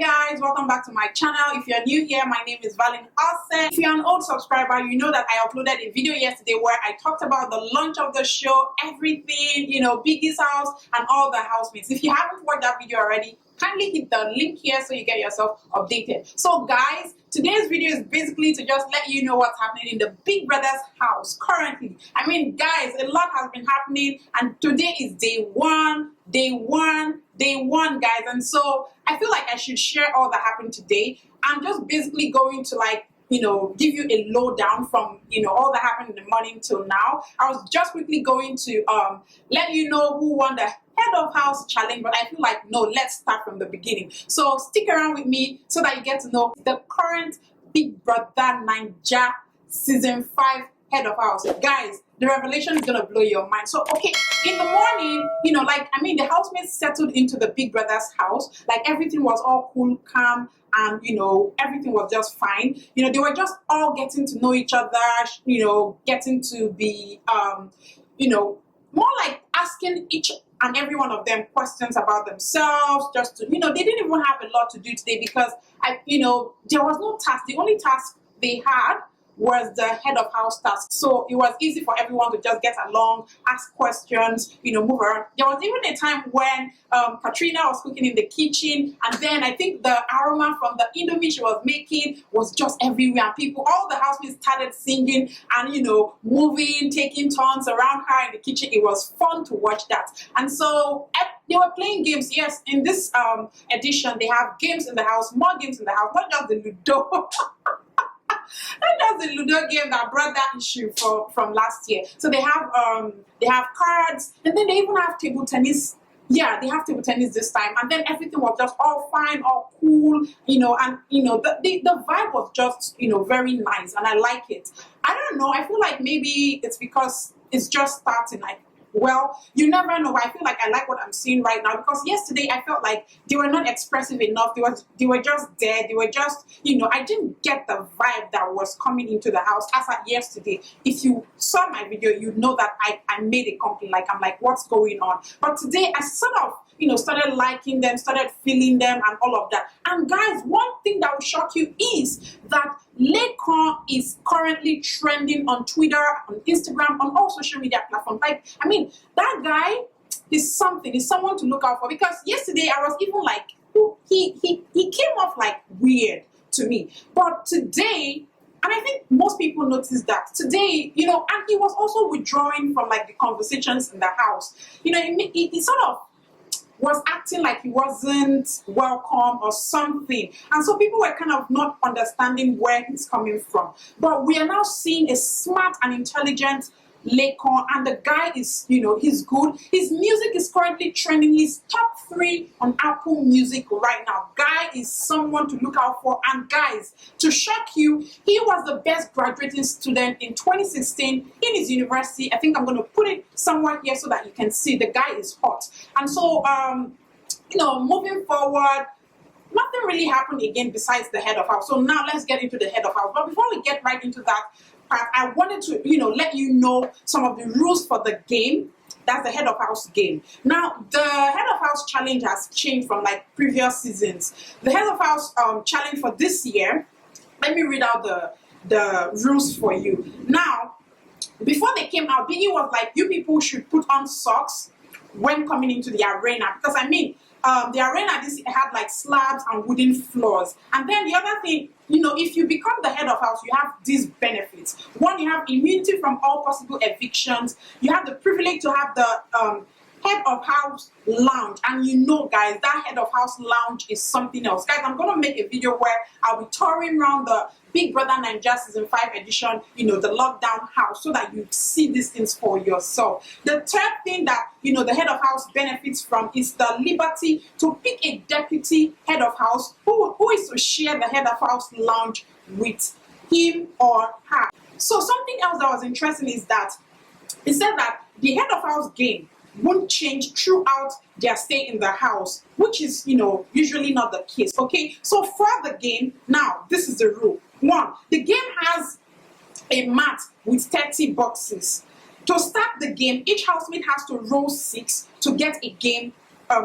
Hey guys, welcome back to my channel. If you're new here, my name is Valin Ose. If you're an old subscriber, you know that I uploaded a video yesterday where I talked about the launch of the show, everything, Biggie's house and all the housemates. If you haven't watched that video already, kindly hit the link here so you get yourself updated. So guys, today's video is basically to just let you know what's happening in the Big Brother's house currently. I mean, guys, a lot has been happening and today is day one, guys. And so I feel like I should share all that happened today. I'm just basically going to give you a lowdown from, all that happened in the morning till now. I was just quickly going to let you know who won the head of house challenge, but I feel like, no, let's start from the beginning. So stick around with me so that you get to know the current Big Brother Naija season 5 head of house. Guys, the revelation is gonna blow your mind. So, okay, in the morning, the housemates settled into the Big Brother's house. Like, everything was all cool, calm, and, everything was just fine. They were just all getting to know each other, getting to be, more like asking each and every one of them questions about themselves, just to, they didn't even have a lot to do today because, there was no task. The only task they had was the head of house task. So it was easy for everyone to just get along, ask questions, move around. There was even a time when Katrina was cooking in the kitchen, and then I think the aroma from the Indomie she was making was just everywhere. And all the housemates started singing and, moving, taking turns around her in the kitchen. It was fun to watch that. And so they were playing games. Yes, in this edition, they have games in the house, more games in the house, not just the Ludo. That's the Ludo game that brought that issue from last year. So they have cards, and then they even have table tennis. Yeah, they have table tennis this time, and then everything was just all fine, all cool, and the vibe was just very nice, and I like it. I don't know. I feel like maybe it's because it's just starting. Well, you never know, but I feel like I like what I'm seeing right now because yesterday I felt like they were not expressive enough. They were just there. They were just, I didn't get the vibe that was coming into the house as at yesterday. If you saw my video, you'd know that I made a complaint. I'm like, what's going on? But today I sort of, started liking them, started feeling them and all of that. And guys, one thing that will shock you is that Laycon is currently trending on Twitter, on Instagram, on all social media platforms. That guy is something. He's someone to look out for because yesterday I was even like, he came off like weird to me. But today, and I think most people noticed that today, and he was also withdrawing from the conversations in the house. He sort of was acting like he wasn't welcome or something. And so people were kind of not understanding where he's coming from. But we are now seeing a smart and intelligent Laycon, and the guy is, he's good. His music is currently trending. He's top 3 on Apple Music right now. Guy is someone to look out for. And guys, to shock you, he was the best graduating student in 2016 in his university. I think I'm going to put it somewhere here so that you can see. The guy is hot. And so, moving forward, nothing really happened again besides the head of house. So now let's get into the head of house. But before we get right into that, I wanted to, let you know some of the rules for the game. That's the head of house game. Now, the head of house challenge has changed from previous seasons. The head of house challenge for this year, let me read out the rules for you. Now, before they came out, Biggie was like, you people should put on socks when coming into the arena. Because the arena this had slabs and wooden floors. And then the other thing, if you become the head of house, you have these benefits. One, you have immunity from all possible evictions. You have the privilege to have the head of house lounge. And guys, that head of house lounge is something else. Guys, I'm going to make a video where I'll be touring around the Big Brother Naija season 5 edition, the lockdown house, so that you see these things for yourself. The third thing that, the head of house benefits from is the liberty to pick a deputy head of house who is to share the head of house lounge with him or her. So something else that was interesting is that it said that the head of house game won't change throughout their stay in the house, which is, usually not the case. Okay, so for the game, now this is the rule. 1, the game has a mat with 30 boxes. To start the game, each housemate has to roll 6 to get a game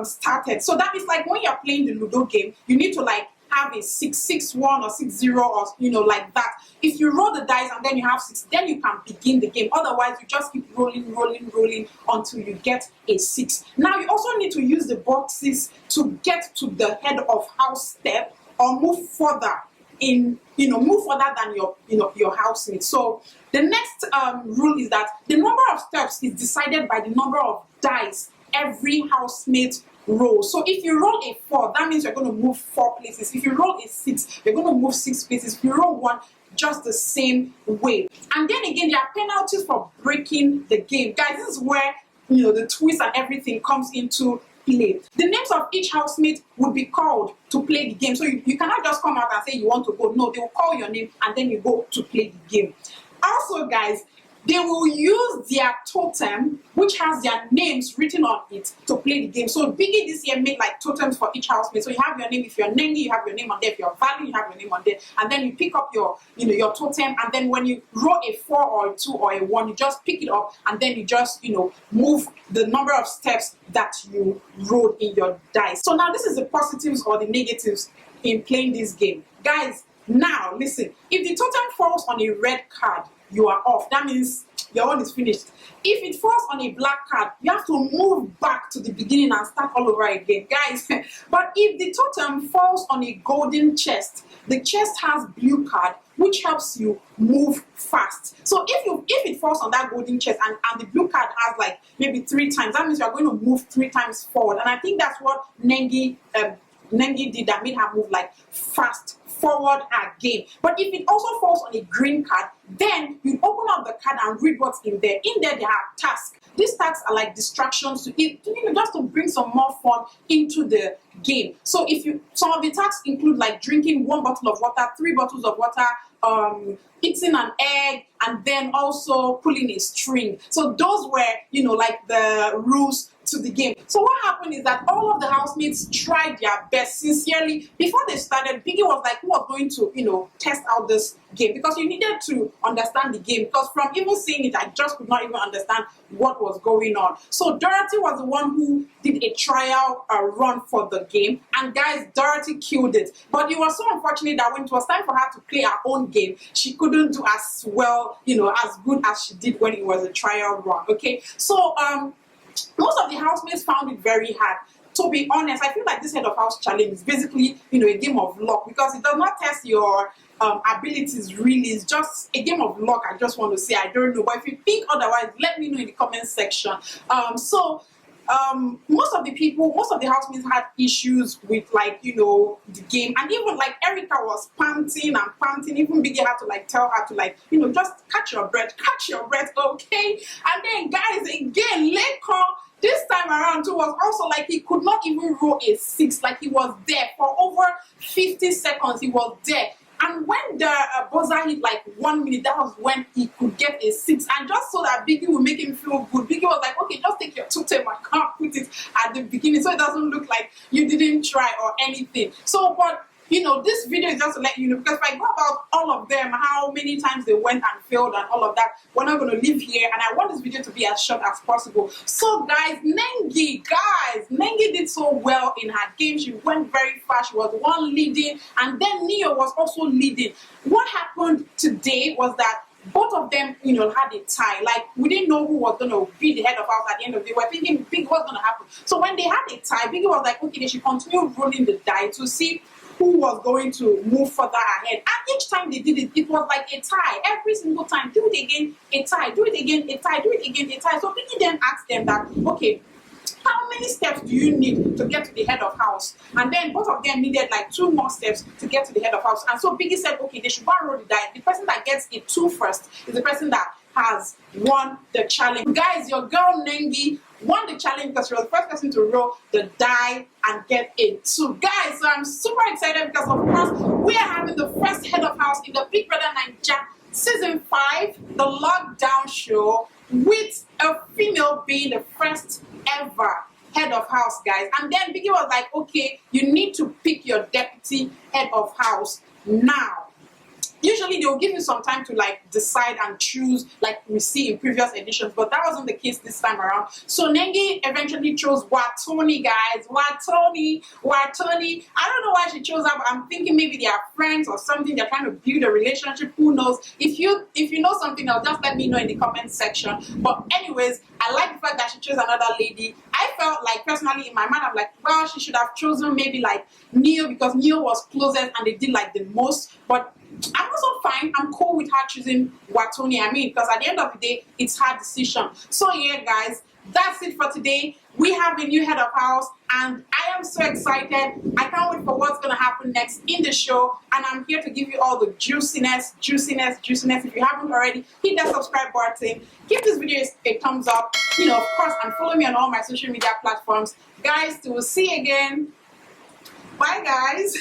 started. So that is like when you're playing the Ludo game, you need to like have a 6-6-1 or 6-0 or like that. If you roll the dice and then you have 6, then you can begin the game. Otherwise, you just keep rolling until you get a 6. Now you also need to use the boxes to get to the head of house step or move further move further than your housemate. So the next rule is that the number of steps is decided by the number of dice every housemate roll. So if you roll a 4, that means you're going to move 4 places. If you roll a 6, you're going to move 6 places. If you roll 1, just the same way. And then again, there are penalties for breaking the game. Guys, this is where the twist and everything comes into play. The names of each housemate would be called to play the game. So you cannot just come out and say you want to go. No, they will call your name and then you go to play the game. Also, guys, they will use their totem, which has their names written on it, to play the game. So Biggie this year made like totems for each housemate. So you have your name. If you're Nengi, you have your name on there. If you're Valley, you have your name on there. And then you pick up your totem. And then when you roll a 4 or a 2 or a 1, you just pick it up and then you just move the number of steps that you rolled in your dice. So now this is the positives or the negatives in playing this game, guys. Now listen, if the totem falls on a red card, you are off. That means your one is finished. If it falls on a black card, you have to move back to the beginning and start all over again, guys. But if the totem falls on a golden chest, the chest has blue card, which helps you move fast. So if it falls on that golden chest and the blue card has like maybe 3 times, that means you're going to move 3 times forward. And I think that's what Nengi did, that made her move like fast forward again. But if it also falls on a green card, then you open up the card and read what's in there. In there are tasks. These tasks are like distractions just to bring some more fun into the game. So some of the tasks include like drinking 1 bottle of water, 3 bottles of water, eating an egg, and then also pulling a string. So those were like the rules to the game. So what happened is that all of the housemates tried their best sincerely. Before they started, Biggie was like, who was going to test out this game, because you needed to understand the game, because from even seeing it, I just could not even understand what was going on. So Dorothy was the one who did a trial run for the game, and guys, Dorothy killed it. But it was so unfortunate that when it was time for her to play her own game, she couldn't do as well, as good as she did when it was a trial run. Okay, so most of the housemates found it very hard. To be honest, I feel like this head of house challenge is basically, a game of luck, because it does not test your abilities really. It's just a game of luck. I just want to say, I don't know. But if you think otherwise, let me know in the comment section. Most of the housemates had issues with the game, and even like Erica was panting. Even Biggie had to tell her to just catch your breath, okay? And then guys, again, Laycon this time around too was also like he could not even roll a 6. Like he was there for over 50 seconds. He was there. And when the buzzer hit 1 minute, that was when he could get a 6. And just so that Biggie would make him feel good, Biggie was like, okay, just take your totem and can't put it at the beginning so it doesn't look like you didn't try or anything. So, but this video is just to let you know, because if I go about all of them, how many times they went and failed and all of that, we're not going to live here, and I want this video to be as short as possible. So guys, Nengi did so well in her game. She went very fast. She was the one leading, and then Neo was also leading. What happened today was that both of them, had a tie. Like, we didn't know who was going to be the head of house at the end of the day. We were thinking Biggie was going to happen. So when they had a tie, Biggie was like, okay, they should continue rolling the die to see who was going to move further ahead. And each time they did it, it was like a tie. Every single time, do it again, a tie, do it again, a tie, do it again, a tie. So Biggie then asked them that, okay, how many steps do you need to get to the head of house? And then both of them needed 2 more steps to get to the head of house. And so Biggie said, okay, they should go and roll the die. The person that gets a 2 first is the person that has won the challenge. Guys, your girl Nengi won the challenge because she was the first person to roll the die and get a 2. Guys, so I'm super excited because of course we are having the first head of house in the Big Brother Naija season 5, the lockdown show, with a female being the first ever head of house, guys. And then Biggie was like, okay, you need to pick your deputy head of house now. usually they'll give you some time to like decide and choose, like we see in previous editions, but that wasn't the case this time around. So Nengi eventually chose Wathoni, guys. Wathoni. I don't know why she chose that, but I'm thinking maybe they are friends or something. They're trying to build a relationship. Who knows? If you know something else, just let me know in the comment section. But anyways, I like the fact that she chose another lady. I felt like personally in my mind, I'm like, well, she should have chosen maybe like Neo, because Neo was closest and they did like the most. But I'm also fine. I'm cool with her choosing Wathoni. I mean, because at the end of the day, it's her decision. So yeah, guys, that's it for today. We have a new head of house and I am so excited. I can't wait for what's going to happen next in the show, and I'm here to give you all the juiciness. If you haven't already, hit that subscribe button, give this video a thumbs up, of course, and follow me on all my social media platforms. Guys, we'll see you again. Bye, guys.